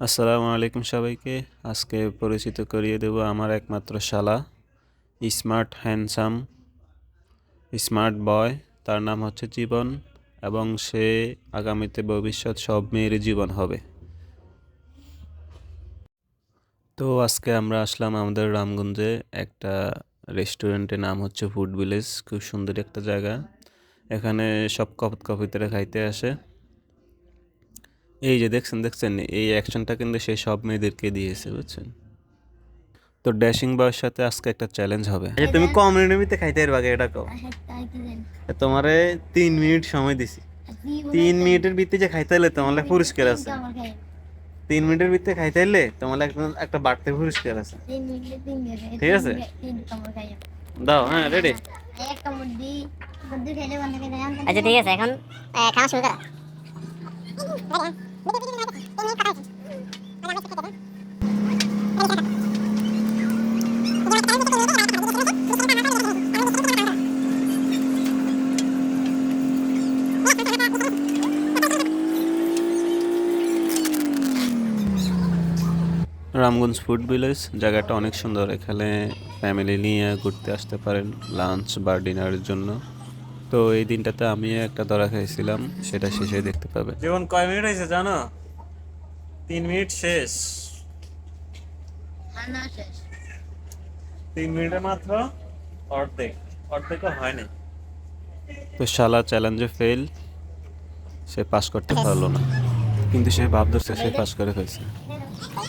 আসসালামু আলাইকুম সবাইকে। আজকে পরিচিত করিয়ে দেব আমার একমাত্র শালা, স্মার্ট হ্যান্ডসাম স্মার্ট বয়। তার নাম হচ্ছে জীবন এবং সে আগামীতে ভবিষ্যৎ সব মেয়েরই জীবন হবে। তো আজকে আমরা আসলাম আমাদের রামগঞ্জে একটা রেস্টুরেন্টের নাম হচ্ছে ফুড ভিলেজ। খুব সুন্দর একটা জায়গা। এখানে সব কপিতরা খাইতে আসে। এই যে দেখছেন এই অ্যাকশনটা কিন্তু সে সব মেয়েদেরকে দিয়েছে, বুঝছেন? তো ড্যাশিং বয়ের সাথে আজকে একটা চ্যালেঞ্জ হবে। আচ্ছা, তুমি কম মিনিটের ভিতরে খাইতে পারবা এটা কও। তোমারে 3 মিনিট সময় দিছি। 3 মিনিটের ভিতরে যে খাইতে হলে তোমার লাগে পুরস্কার আছে। 3 মিনিটের ভিতরে খাইতে হলে তোমার লাগে একটা বাড়তি পুরস্কার আছে। ঠিক আছে, দাও। হ্যাঁ, রেডি। আচ্ছা ঠিক আছে, এখন খাওয়া শুরু করা। রামগঞ্জ ফুড ভিলেজ জায়গাটা অনেক সুন্দর। এখানে ফ্যামিলি নিয়ে ঘুরতে আসতে পারেন লাঞ্চ বা ডিনারের জন্য। তো এই দিনটাতে আমি একটা ধরা খাইছিলাম, সেটা শেষে দেখতে পাবে। জীবন কয় মিনিট হয়েছে জানো? 3 মিনিট শেষ। 3 মিনিটে মাত্র অর্ধেকও হয়নি। তো শালা চ্যালেঞ্জে ফেল, সে পাস করতে পারলো না, কিন্তু সে ভাব ধরছে সে পাস করে ফেলছে।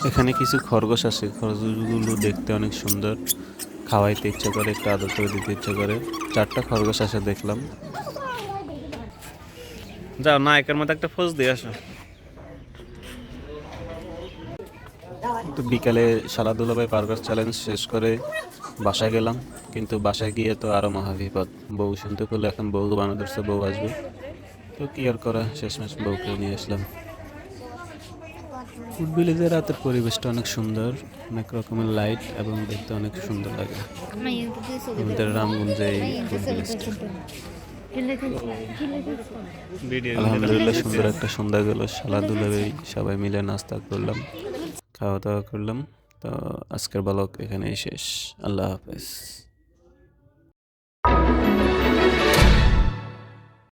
এখানে কিছু খরগোশ আছে, খরগোশগুলো দেখতে অনেক সুন্দর, খাওয়াইতে ইচ্ছা করে, একটু আদর করে দিতে ইচ্ছা করে। 4টা খরগোশ আসে দেখলাম। যাও নায়কের মতো একটা পোজ দিয়ে আসো। তো বিকালে শালা দুলাভাই বার্গার চ্যালেঞ্জ শেষ করে বাসায় গেলাম, কিন্তু বাসায় গিয়ে তো আরো মহাবিপদ। বউ শুনতে পেলে এখন বউ বানা ধরছে, বউ আসবে। তো কি আর করা, শেষমেশ বউকে নিয়ে আসলাম। ফুড ভিলেজের রাতের পরিবেশটা অনেক সুন্দর, অনেক রকমের লাইট এবং দেখতে অনেক সুন্দর লাগে। আমাদের রামগঞ্জে এই ফুড ভিলেজটা আলহামদুলিল্লাহ সুন্দর একটা সন্ধ্যা গেল। শালা দুলাভাই সবাই মিলে নাস্তা করলাম, খাওয়া দাওয়া করলাম। তো আজকের ব্লগ এখানেই শেষ। আল্লাহ হাফেজ।